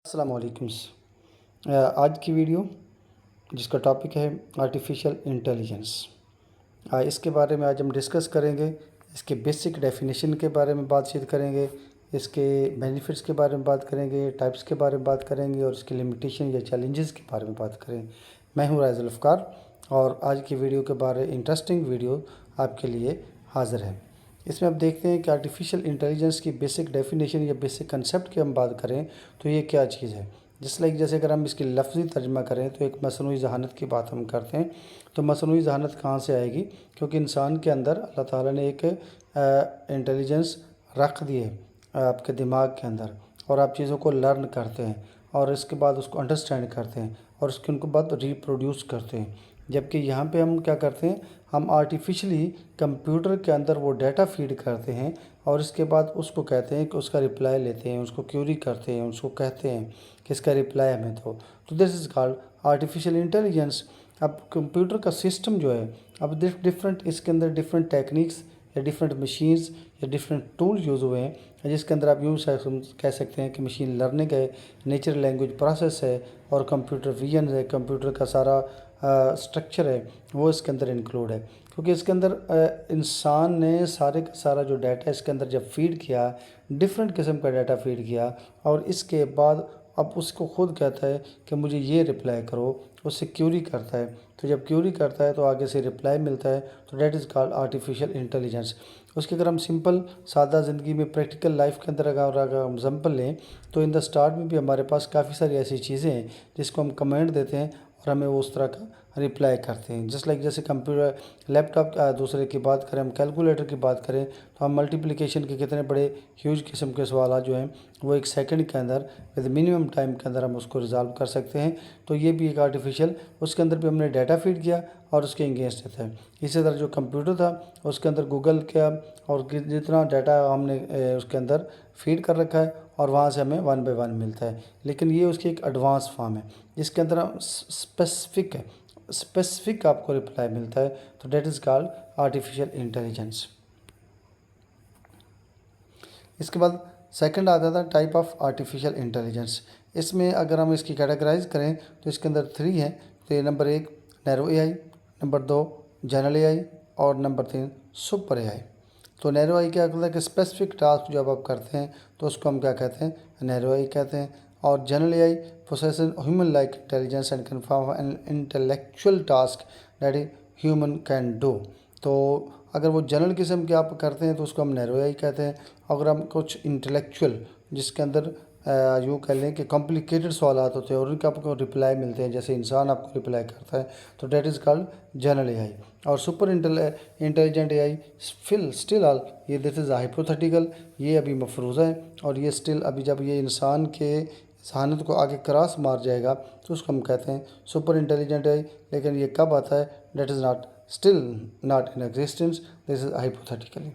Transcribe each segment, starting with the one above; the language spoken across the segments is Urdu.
السلام علیکم۔ آج کی ویڈیو جس کا ٹاپک ہے آرٹیفیشل انٹیلیجنس، اس کے بارے میں آج ہم ڈسکس کریں گے۔ اس کے بیسک ڈیفینیشن کے بارے میں بات چیت کریں گے، اس کے بینیفٹس کے بارے میں بات کریں گے، ٹائپس کے بارے میں بات کریں گے اور اس کی لمیٹیشن یا چیلنجز کے بارے میں بات کریں۔ میں ہوں رائز الافکار اور آج کی ویڈیو کے بارے انٹرسٹنگ ویڈیو آپ کے لیے حاضر ہے۔ اس میں آپ دیکھتے ہیں کہ آرٹیفیشل انٹیلیجنس کی بیسک ڈیفینیشن یا بیسک کنسیپٹ کی ہم بات کریں تو یہ کیا چیز ہے۔ جیسے اگر ہم اس کی لفظی ترجمہ کریں تو ایک مصنوعی ذہانت کی بات ہم کرتے ہیں۔ تو مصنوعی ذہانت کہاں سے آئے گی؟ کیونکہ انسان کے اندر اللہ تعالیٰ نے ایک انٹیلیجنس رکھ دی ہے آپ کے دماغ کے اندر، اور آپ چیزوں کو لرن کرتے ہیں اور اس کے بعد اس کو انڈرسٹینڈ کرتے ہیں اور اس کے ان کو بعد ریپروڈیوس کرتے ہیں۔ جبکہ یہاں پہ ہم کیا کرتے ہیں، ہم آرٹیفیشلی کمپیوٹر کے اندر وہ ڈیٹا فیڈ کرتے ہیں اور اس کے بعد اس کو کہتے ہیں کہ اس کا رپلائی لیتے ہیں، اس کو کیوری کرتے ہیں، اس کو کہتے ہیں کہ اس کا رپلائی ہمیں دو۔ تو دس از کالڈ آرٹیفیشل انٹیلیجنس۔ اب کمپیوٹر کا سسٹم جو ہے، اب ڈفرینٹ اس کے اندر ڈفرینٹ ٹیکنیکس یا ڈفرینٹ مشینز یا ڈفرینٹ ٹول یوز ہوئے ہیں، جس کے اندر آپ یوں کہہ سکتے ہیں کہ مشین لرننگ ہے، نیچرل لینگویج پروسیس ہے اور کمپیوٹر ویژن ہے، کمپیوٹر کا سارا اسٹرکچر ہے وہ اس کے اندر انکلوڈ ہے۔ کیونکہ اس کے اندر انسان نے سارے کا سارا جو ڈیٹا اس کے اندر جب فیڈ کیا، ڈفرینٹ قسم کا ڈیٹا فیڈ کیا اور اس کے بعد اب اس کو خود کہتا ہے کہ مجھے یہ رپلائی کرو، اس سے کیوری کرتا ہے۔ تو جب کیوری کرتا ہے تو آگے سے رپلائی ملتا ہے، تو that is called artificial intelligence. اس کی اگر ہم سمپل سادہ زندگی میں پریکٹیکل لائف کے اندر اگر ہم ایگزامپل لیں تو ان دا اسٹارٹ میں بھی ہمارے پاس کافی ساری ایسی چیزیں ہیں جس کو ہم کمانڈ دیتے ہیں اور ہمیں وہ اس طرح کا رپلائی کرتے ہیں۔ جیسے کمپیوٹر، لیپ ٹاپ، دوسرے کی بات کریں، ہم کیلکولیٹر کی بات کریں تو ہم ملٹیپلیکیشن کے کتنے بڑے ہیوج قسم کے سوالات جو ہیں وہ ایک سیکنڈ کے اندر ود منیمم ٹائم کے اندر ہم اس کو ریزالو کر سکتے ہیں۔ تو یہ بھی ایک آرٹیفیشل، اس کے اندر بھی ہم نے ڈیٹا فیڈ کیا اور اس کے انگیسٹ دیتا ہے۔ اسی طرح جو کمپیوٹر تھا اس کے اندر گوگل کیا اور جتنا ڈیٹا ہم نے اس کے اندر فیڈ کر رکھا ہے اور وہاں سے ہمیں 1 بائی 1 ملتا ہے۔ لیکن یہ اس کی ایک ایڈوانس فارم ہے جس کے اندر اسپیسیفک آپ کو رپلائی ملتا ہے، تو that is called artificial intelligence. اس کے بعد سیکنڈ آتا تھا ٹائپ آف آرٹیفیشل انٹیلیجنس۔ اس میں اگر ہم اس کی کیٹیگرائز کریں تو اس کے اندر 3 ہیں۔ تو یہ number 1 narrow a I, number 2 general A I اور نمبر 3 سپر اے آئی۔ تو نیرو اے آئی کیا کرتا ہے کہ اسپیسیفک ٹاسک جب آپ کرتے ہیں تو اس کو ہم کیا کہتے ہیں، نیرو اے آئی کہتے ہیں۔ اور general A I possesses human like intelligence and can perform an intellectual task that a human can do. تو اگر وہ جنرل قسم کے آپ کرتے ہیں تو اس کو ہم نیرو اے آئی کہتے ہیں۔ اگر ہم کچھ انٹلیکچوئل جس کے اندر یوں کہہ لیں کہ کمپلیکیٹڈ سوالات ہوتے ہیں اور ان کے آپ کو رپلائی ملتے ہیں، جیسے انسان آپ کو رپلائی کرتا ہے، تو that is called general A I. اور super intelligent A I still all, یہ دس از ہائپوتھیٹیکل، یہ ابھی مفروضہ ہے اور یہ اسٹل ابھی جب یہ انسان کے ذہانت کو آگے کراس مار جائے گا تو اس کو ہم کہتے ہیں سپر انٹیلیجنٹ اے آئی۔ لیکن یہ کب آتا ہے؟ That is still not in existence, this is hypothetically.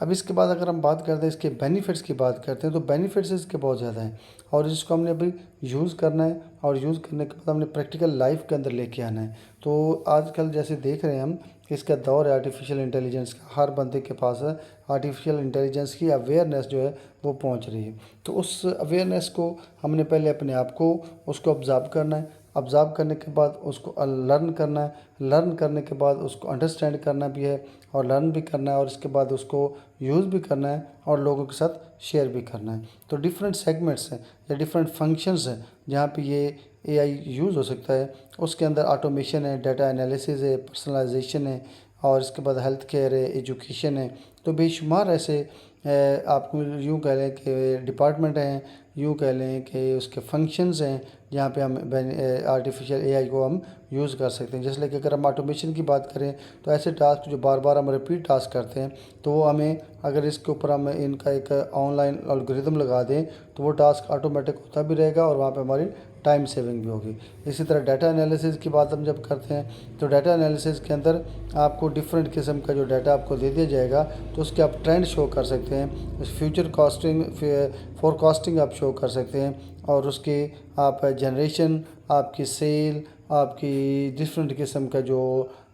اب اس کے بعد اگر ہم بات کرتے ہیں اس کے بینیفٹس کی بات کرتے ہیں تو بینیفٹس اس کے بہت زیادہ ہیں اور اس کو ہم نے ابھی یوز کرنا ہے اور یوز کرنے کے بعد ہم نے پریکٹیکل لائف کے اندر لے کے آنا ہے۔ تو آج کل جیسے دیکھ رہے ہیں ہم کہ اس کا دور ہے آرٹیفیشل انٹیلیجنس کا، ہر بندے کے پاس آرٹیفیشل انٹیلیجنس کی اویئرنیس جو ہے وہ پہنچ رہی ہے۔ تو اس اویئرنیس کو ہم نے پہلے اپنے آپ کو اس کو آبزرو کرنا ہے، آبزرو کرنے کے بعد اس کو لرن کرنا ہے، لرن کرنے کے بعد اس کو انڈرسٹینڈ کرنا بھی ہے اور لرن بھی کرنا ہے اور اس کے بعد اس کو یوز بھی کرنا ہے اور لوگوں کے ساتھ شیئر بھی کرنا ہے۔ تو ڈفرینٹ سیگمنٹس ہیں یا ڈفرینٹ فنکشنز ہیں جہاں پہ یہ اے آئی یوز ہو سکتا ہے۔ اس کے اندر آٹومیشن ہے، ڈیٹا انالیسز ہے، پرسنلائزیشن ہے اور اس کے بعد ہیلتھ کیئر ہے، ایجوکیشن ہے۔ تو بے شمار ایسے آپ کو یوں کہہ لیں کہ ڈپارٹمنٹ ہیں، یوں کہہ لیں کہ اس کے فنکشنز ہیں جہاں پہ ہم آرٹیفیشل اے آئی کو ہم یوز کر سکتے ہیں۔ جیسے کہ اگر ہم آٹومیشن کی بات کریں تو ایسے ٹاسک جو بار بار ہم ریپیٹ ٹاسک کرتے ہیں تو وہ ہمیں اگر اس کے اوپر ہم ان کا ایک آن لائن الگوریتم لگا دیں تو وہ ٹاسک آٹومیٹک ہوتا بھی رہے گا اور وہاں پہ ہماری ٹائم سیونگ بھی ہوگی۔ اسی طرح ڈیٹا انالیسز کی بات ہم جب کرتے ہیں تو ڈیٹا انالیسز کے اندر آپ کو ڈفرینٹ قسم کا جو ڈیٹا آپ کو دے دیا جائے گا تو اس کے آپ ٹرینڈ شو کر سکتے ہیں، فیوچر فور کاسٹنگ آپ شو کر سکتے ہیں اور اس کی آپ جنریشن، آپ کی سیل، آپ کی ڈفرینٹ قسم کا جو